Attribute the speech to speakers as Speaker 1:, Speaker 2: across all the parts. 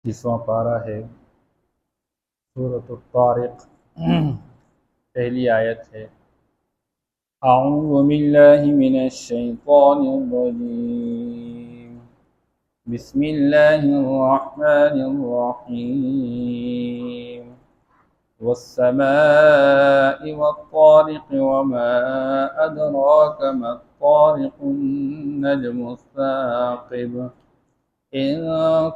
Speaker 1: 30واں پارہ ہے سورۃ الطارق، پہلی آیت ہے۔ اعوذ باللہ من الشیطان الرجیم، بسم اللہ الرحمن الرحیم، والسماء والطارق وما أدراك ما الطارق النجم الثاقب إن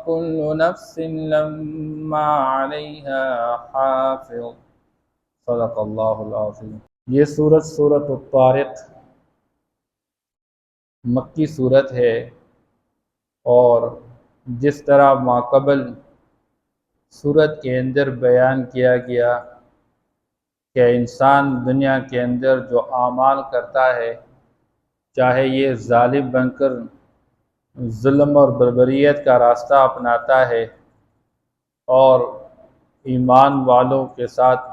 Speaker 1: كل نفس لما عليها حافظ صدق اللہ العظیم۔ یہ سورۃ الطارق مکی سورت ہے، اور جس طرح ماقبل سورت کے اندر بیان کیا گیا کہ انسان دنیا کے اندر جو اعمال کرتا ہے، چاہے یہ ظالم بن کر ظلم اور بربریت کا راستہ اپناتا ہے اور ایمان والوں کے ساتھ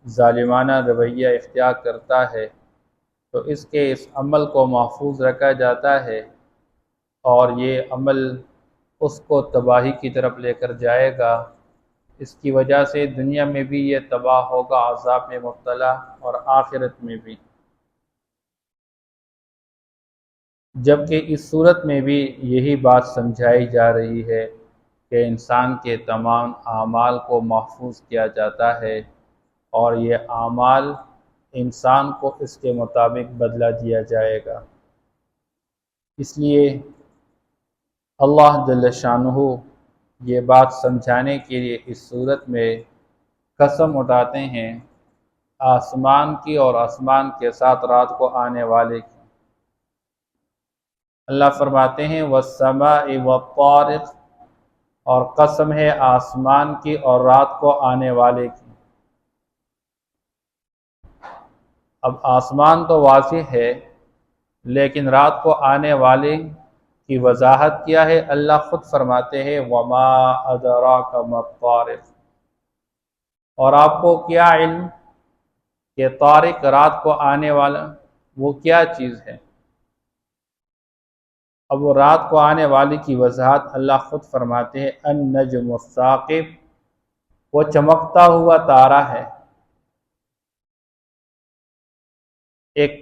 Speaker 1: ظالمانہ رویہ اختیار کرتا ہے، تو اس عمل کو محفوظ رکھا جاتا ہے، اور یہ عمل اس کو تباہی کی طرف لے کر جائے گا۔ اس کی وجہ سے دنیا میں بھی یہ تباہ ہوگا، عذاب میں مبتلا، اور آخرت میں بھی۔ جبکہ اس صورت میں بھی یہی بات سمجھائی جا رہی ہے کہ انسان کے تمام اعمال کو محفوظ کیا جاتا ہے، اور یہ اعمال انسان کو اس کے مطابق بدلہ دیا جائے گا۔ اس لیے اللہ جل شانہ یہ بات سمجھانے کے لیے اس صورت میں قسم اٹھاتے ہیں آسمان کی اور آسمان کے ساتھ رات کو آنے والے کی۔ اللہ فرماتے ہیں والسماء والطارق، اور قسم ہے آسمان کی اور رات کو آنے والے کی۔ اب آسمان تو واضح ہے، لیکن رات کو آنے والے کی وضاحت کیا ہے؟ اللہ خود فرماتے ہیں وما ادراک ما الطارق، اور آپ کو کیا علم کہ طارق رات کو آنے والا وہ کیا چیز ہے؟ اب وہ رات کو آنے والی کی وضاحت اللہ خود فرماتے ہیں النجم الثاقب، وہ چمکتا ہوا تارا ہے۔ ایک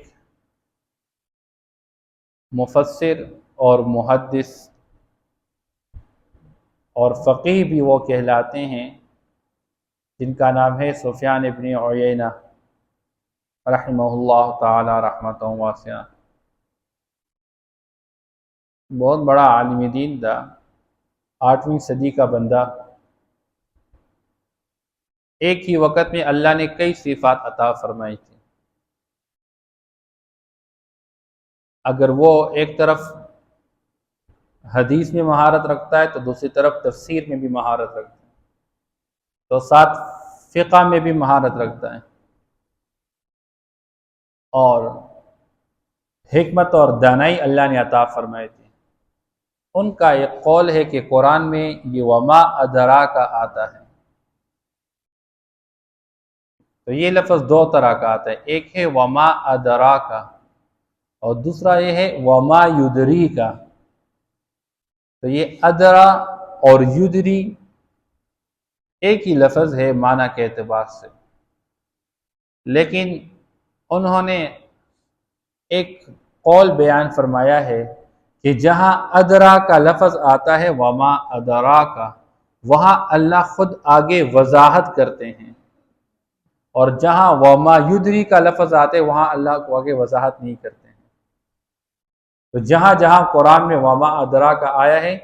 Speaker 1: مفسر اور محدث اور فقیہ بھی وہ کہلاتے ہیں جن کا نام ہے سفیان ابن عیینہ رحمہ اللہ تعالی رحمۃ واسعہ۔ بہت بڑا عالم دین تھا، 8ویں صدی کا بندہ۔ ایک ہی وقت میں اللہ نے کئی صفات عطا فرمائی تھی۔ اگر وہ ایک طرف حدیث میں مہارت رکھتا ہے تو دوسری طرف تفسیر میں بھی مہارت رکھتا ہے، تو ساتھ فقہ میں بھی مہارت رکھتا ہے، اور حکمت اور دانائی اللہ نے عطا فرمائی تھی۔ ان کا ایک قول ہے کہ قرآن میں یہ وما ادراک آتا ہے، تو یہ لفظ دو طرح کا آتا ہے، ایک ہے وما ادراک اور دوسرا یہ ہے وما یدریک۔ تو یہ ادرا اور یدری ایک ہی لفظ ہے معنی کے اعتبار سے، لیکن انہوں نے ایک قول بیان فرمایا ہے کہ جہاں ادرا کا لفظ آتا ہے وما ادراک، وہاں اللہ خود آگے وضاحت کرتے ہیں، اور جہاں وما یدری کا لفظ آتا ہے وہاں اللہ کو آگے وضاحت نہیں کرتے ہیں۔ تو جہاں جہاں قرآن میں وما ادراک آیا ہے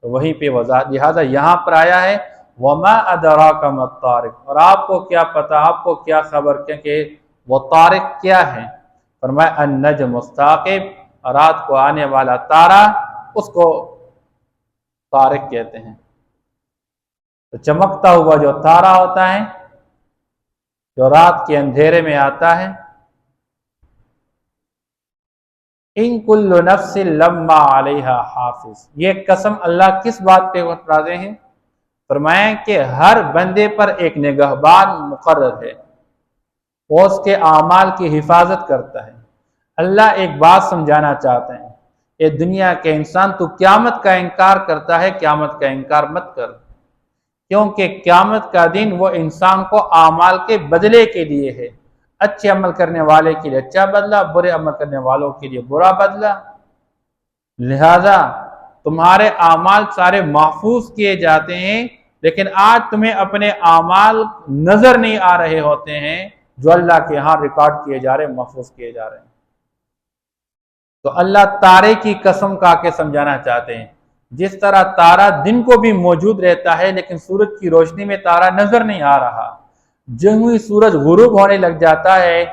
Speaker 1: تو وہیں پہ وضاحت، لہذا یہاں پر آیا ہے وما ادراک ما الطارق، اور آپ کو کیا پتہ، آپ کو کیا خبر کہ وہ طارق کیا ہے؟ فرمایا النجم الثاقب، رات کو آنے والا تارا، اس کو طارق کہتے ہیں۔ تو چمکتا ہوا جو تارا ہوتا ہے جو رات کے اندھیرے میں آتا ہے، ان کل نفس لما علیہا حافظ، یہ قسم اللہ کس بات پہ اٹھاتے ہیں؟ فرمایا کہ ہر بندے پر ایک نگہبان مقرر ہے، وہ اس کے اعمال کی حفاظت کرتا ہے۔ اللہ ایک بات سمجھانا چاہتے ہیں، اے دنیا کے انسان، تو قیامت کا انکار کرتا ہے، قیامت کا انکار مت کر، کیونکہ قیامت کا دن وہ انسان کو اعمال کے بدلے کے لیے ہے، اچھے عمل کرنے والے کے لیے اچھا بدلہ، برے عمل کرنے والوں کے لیے برا بدلہ۔ لہذا تمہارے اعمال سارے محفوظ کیے جاتے ہیں، لیکن آج تمہیں اپنے اعمال نظر نہیں آ رہے ہوتے ہیں جو اللہ کے ہاں ریکارڈ کیے جا رہے ہیں، محفوظ کیے جا رہے ہیں۔ تو اللہ تارے کی قسم کھا کے سمجھانا چاہتے ہیں، جس طرح تارا دن کو بھی موجود رہتا ہے لیکن سورج کی روشنی میں تارا نظر نہیں آ رہا، جب ہی سورج غروب ہونے لگ جاتا ہے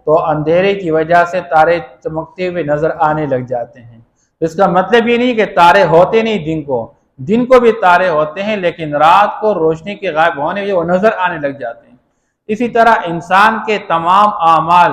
Speaker 1: تو اندھیرے کی وجہ سے تارے چمکتے ہوئے نظر آنے لگ جاتے ہیں۔ اس کا مطلب یہ نہیں کہ تارے ہوتے نہیں، دن کو بھی تارے ہوتے ہیں، لیکن رات کو روشنی کے غائب ہونے سے وہ نظر آنے لگ جاتے ہیں۔ اسی طرح انسان کے تمام اعمال،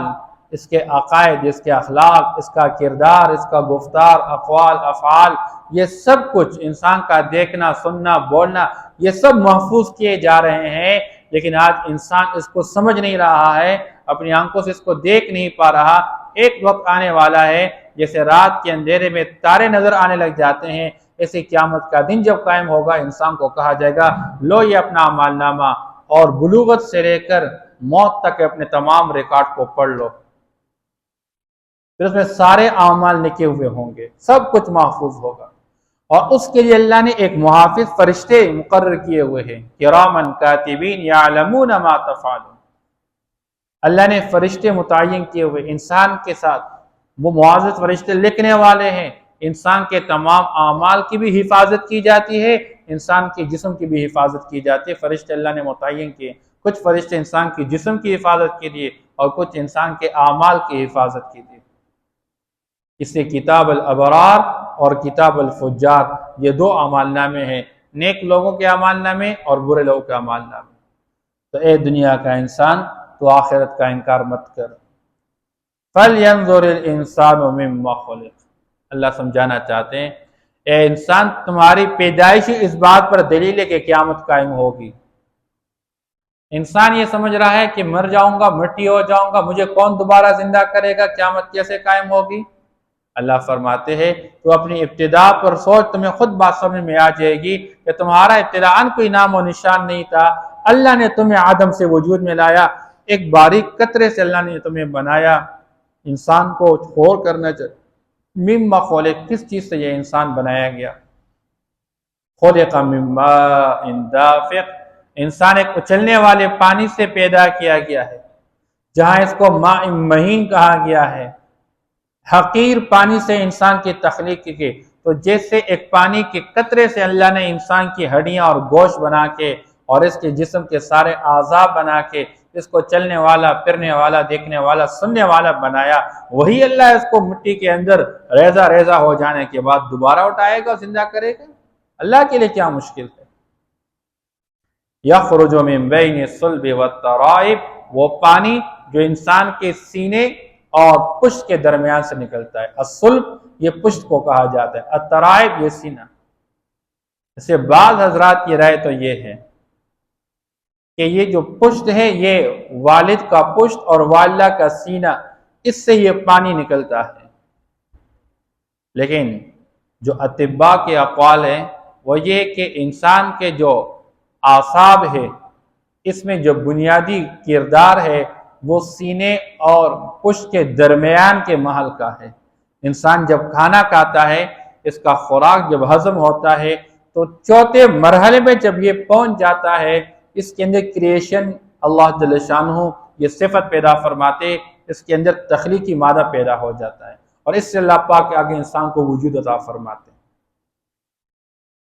Speaker 1: اس کے عقائد، اس کے اخلاق، اس کا کردار، اس کا گفتار، اقوال، افعال، یہ سب کچھ انسان کا دیکھنا، سننا، بولنا، یہ سب محفوظ کیے جا رہے ہیں، لیکن آج انسان اس کو سمجھ نہیں رہا ہے، اپنی آنکھوں سے اس کو دیکھ نہیں پا رہا۔ ایک وقت آنے والا ہے جیسے رات کے اندھیرے میں تارے نظر آنے لگ جاتے ہیں، ایسے قیامت کا دن جب قائم ہوگا انسان کو کہا جائے گا لو یہ اپنا اعمال نامہ اور بلوغت سے لے کر موت تک اپنے تمام ریکارڈ کو پڑھ لو۔ پھر اس میں سارے اعمال لکھے ہوئے ہوں گے، سب کچھ محفوظ ہوگا، اور اس کے لیے اللہ نے ایک محافظ فرشتے مقرر کیے ہوئے ہیں، کرامن کاتبین یعلمون ما تفعلون۔ اللہ نے فرشتے متعین کیے ہوئے انسان کے ساتھ، وہ معزز فرشتے لکھنے والے ہیں۔ انسان کے تمام اعمال کی بھی حفاظت کی جاتی ہے، انسان کے جسم کی بھی حفاظت کی جاتی ہے، فرشتے اللہ نے متعین کیے۔ کچھ فرشتے انسان کی جسم کی حفاظت کے لیے اور کچھ انسان کے اعمال کی حفاظت کے لیے۔ اس سے کتاب الابرار اور کتاب الفجار، یہ دو اعمال نامے ہیں، نیک لوگوں کے اعمال نامے اور برے لوگوں کے اعمال نامے۔ تو اے دنیا کا انسان، تو آخرت کا انکار مت کر۔ فَلْيَنظُرِ الْإِنسَانُ مِمَّا خُلِقَ، اللہ سمجھانا چاہتے ہیں اے انسان، تمہاری پیدائش اس بات پر دلیل ہے کہ قیامت قائم ہوگی۔ انسان یہ سمجھ رہا ہے کہ مر جاؤں گا، مٹی ہو جاؤں گا، مجھے کون دوبارہ زندہ کرے گا، قیامت کیسے قائم ہوگی؟ اللہ فرماتے ہیں تو اپنی ابتدا پر سوچ، تمہیں خود بات سمجھ میں آ جائے گی کہ تمہارا ابتداءً کوئی نام و نشان نہیں تھا، اللہ نے تمہیں آدم سے وجود میں لایا، ایک باریک قطرے سے اللہ نے تمہیں بنایا۔ انسان کو غور کرنا چاہیے، مما خلق، کس چیز سے یہ انسان بنایا گیا؟ خلق من ماء دافق، انسان ایک اچھلنے والے پانی سے پیدا کیا گیا ہے، جہاں اس کو ماء مہین کہا گیا ہے۔ حقیر پانی سے انسان کی تخلیق کی، تو جیسے ایک پانی کے قطرے سے اللہ نے انسان کی ہڈیاں اور گوشت بنا کے اور اس کے جسم کے سارے اعضاء بنا کے اس کو چلنے والا، پھرنے والا، دیکھنے والا، سننے والا بنایا، وہی اللہ اس کو مٹی کے اندر ریزہ ریزہ ہو جانے کے بعد دوبارہ اٹھائے گا، زندہ کرے گا۔ اللہ کے لیے کیا مشکل ہے؟ یخرج من بین الصلب والترائب، وہ پانی جو انسان کے سینے اور پشت کے درمیان سے نکلتا ہے۔ الصلب یہ پشت کو کہا جاتا ہے، الترائب یہ سینہ۔ اس سے بعض حضرات کی رائے تو یہ ہے کہ یہ جو پشت ہے یہ والد کا پشت اور والدہ کا سینہ، اس سے یہ پانی نکلتا ہے۔ لیکن جو اطباء کے اقوال ہیں وہ یہ کہ انسان کے جو اعصاب ہے، اس میں جو بنیادی کردار ہے وہ سینے اور پشت کے درمیان کے محل کا ہے۔ انسان جب کھانا کھاتا ہے، اس کا خوراک جب ہضم ہوتا ہے تو چوتھے مرحلے میں جب یہ پہنچ جاتا ہے، اس کے اندر کریشن، اللہ جل شانہ یہ صفت پیدا فرماتے، اس کے اندر تخلیقی مادہ پیدا ہو جاتا ہے، اور اس سے اللہ پاک کے آگے انسان کو وجود عطا فرماتے ہیں۔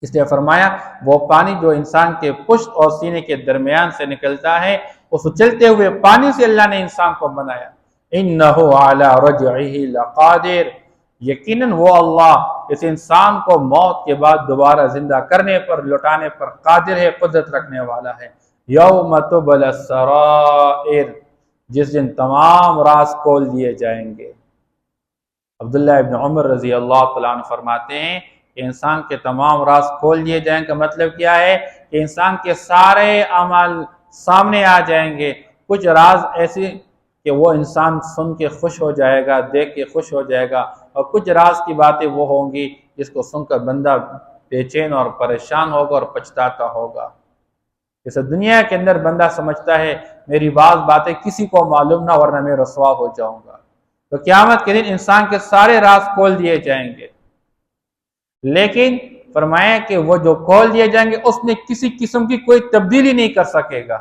Speaker 1: اس لیے فرمایا وہ پانی جو انسان کے پشت اور سینے کے درمیان سے نکلتا ہے، اس چلتے ہوئے پانی سے اللہ نے انسان کو بنایا۔ انہو علی رجعہ لقادر، یقیناً وہ اللہ اس انسان کو موت کے بعد دوبارہ زندہ کرنے پر، لوٹانے پر قادر ہے، قدرت رکھنے والا ہے۔ یوم تبلی السرائر، جس دن تمام راز کھول دیے جائیں گے۔ عبداللہ ابن عمر رضی اللہ تعالیٰ عنہ فرماتے ہیں کہ انسان کے تمام راز کھول دیے جائیں کا مطلب کیا ہے کہ انسان کے سارے اعمال سامنے آ جائیں گے۔ کچھ راز ایسے کہ وہ انسان سن کے خوش ہو جائے گا، دیکھ کے خوش ہو جائے گا، اور کچھ راز کی باتیں وہ ہوں گی جس کو سن کر بندہ بے چین اور پریشان ہوگا اور پچھتاتا ہوگا۔ جیسے دنیا کے اندر بندہ سمجھتا ہے میری بعض باتیں کسی کو معلوم نہ ورنہ میں رسوا ہو جاؤں گا، تو قیامت کے دن انسان کے سارے راز کھول دیے جائیں گے، لیکن فرمایا کہ وہ جو کھول دیے جائیں گے اس میں کسی قسم کی کوئی تبدیلی نہیں کر سکے گا۔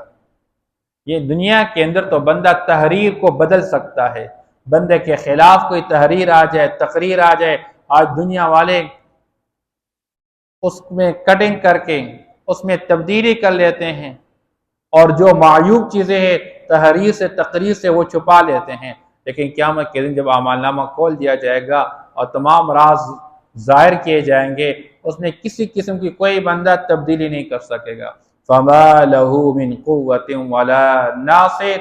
Speaker 1: یہ دنیا کے اندر تو بندہ تحریر کو بدل سکتا ہے، بندے کے خلاف کوئی تحریر آ جائے، تقریر آ جائے، آج دنیا والے اس میں کٹنگ کر کے اس میں تبدیلی کر لیتے ہیں، اور جو معیوب چیزیں ہیں تحریر سے تقریر سے وہ چھپا لیتے ہیں، لیکن قیامت کے دن جب اعمال نامہ کھول دیا جائے گا اور تمام راز ظاہر کیے جائیں گے، اس میں کسی قسم کی کوئی بندہ تبدیلی نہیں کر سکے گا۔ فَمَا لَهُ مِنْ قُوَّةٍ وَلَا نَاصِرٍ،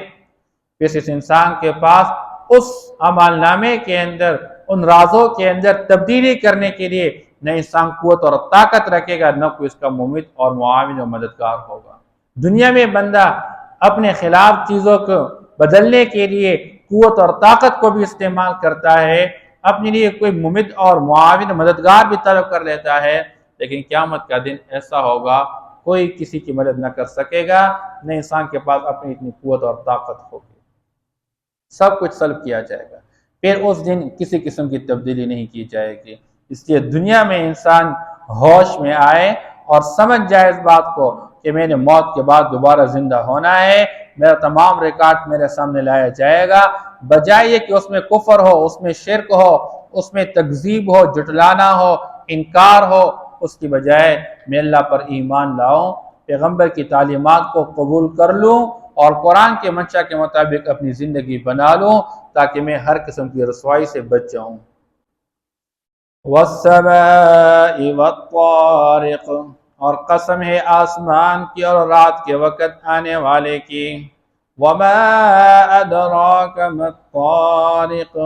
Speaker 1: پھر اس انسان کے پاس اس عمل نامے کے اندر، ان رازوں کے اندر تبدیلی کرنے کے لیے نہ انسان قوت اور طاقت رکھے گا، نہ کوئی اس کا ممد اور معاون و مددگار ہوگا۔ دنیا میں بندہ اپنے خلاف چیزوں کو بدلنے کے لیے قوت اور طاقت کو بھی استعمال کرتا ہے، اپنے لیے کوئی ممد اور معاون مددگار بھی طلب کر لیتا ہے، لیکن قیامت کا دن ایسا ہوگا کوئی کسی کی مدد نہ کر سکے گا، نہ انسان کے پاس اپنی اتنی قوت اور طاقت ہوگی، سب کچھ سلب کیا جائے گا، پھر اس دن کسی قسم کی تبدیلی نہیں کی جائے گی۔ اس لیے دنیا میں انسان ہوش میں آئے اور سمجھ جائے اس بات کو کہ میں نے موت کے بعد دوبارہ زندہ ہونا ہے، میرا تمام ریکارڈ میرے سامنے لایا جائے گا، بجائے یہ کہ اس میں کفر ہو، اس میں شرک ہو، اس میں تکذیب ہو، جھٹلانا ہو، انکار ہو، اس کی بجائے میں اللہ پر ایمان لاؤں، پیغمبر کی تعلیمات کو قبول کر لوں اور قرآن کے منشا کے مطابق اپنی زندگی بنا لوں، تاکہ میں ہر قسم کی رسوائی سے بچ جاؤں۔ وَالسَّمَاءِ وَالطَّارِقِ، اور قسم ہے آسمان کی اور رات کے وقت آنے والے کی۔ وَمَا أَدْرَاكَ مَا الطَّارِقُ،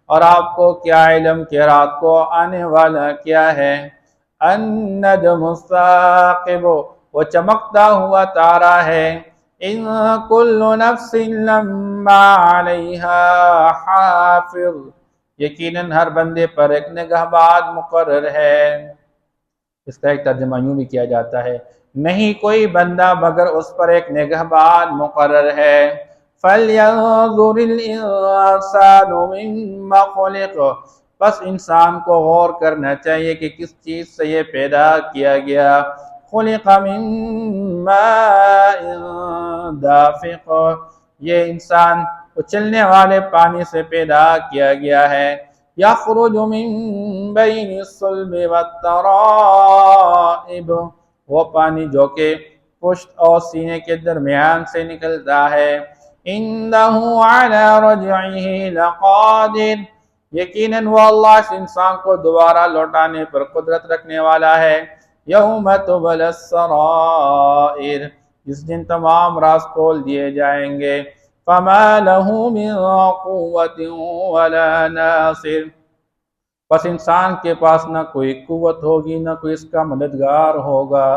Speaker 1: اور آپ کو کیا علم کہ رات کو آنے والا کیا ہے۔ النَّجْمُ الثَّاقِبُ، وہ چمکتا ہوا تارا ہے۔ إِن كُلُّ نَفْسٍ لَمَّا عَلَيْهَا حَافِظٌ، یقیناً ہر بندے پر ایک نگہبان مقرر ہے۔ اس کا ایک ترجمہ یوں بھی کیا جاتا ہے، نہیں کوئی بندہ مگر اس پر ایک نگہبان مقرر ہے۔ فَلْيَنظُرِ الْإِنسَانُ مِمَّا خُلِقَ، بس انسان کو غور کرنا چاہیے کہ کس چیز سے یہ پیدا کیا گیا۔ خُلِقَ مِن مَاءٍ دَافِقٍ، یہ انسان اچھلنے والے پانی سے پیدا کیا گیا ہے۔ یخرج من بین الصلب والترائب، وہ پانی جو کہ پشت اور سینے کے درمیان سے نکلتا ہے۔ انہ علی رجعہ لقادر، یقیناً وہ اللہ اس انسان کو دوبارہ لوٹانے پر قدرت رکھنے والا ہے۔ یوم تبلی السرائر، جس دن تمام راز کھول دیے جائیں گے۔ فما له من قوت ولا ناصر، پس انسان کے پاس نہ کوئی قوت ہوگی نہ کوئی اس کا مددگار ہوگا۔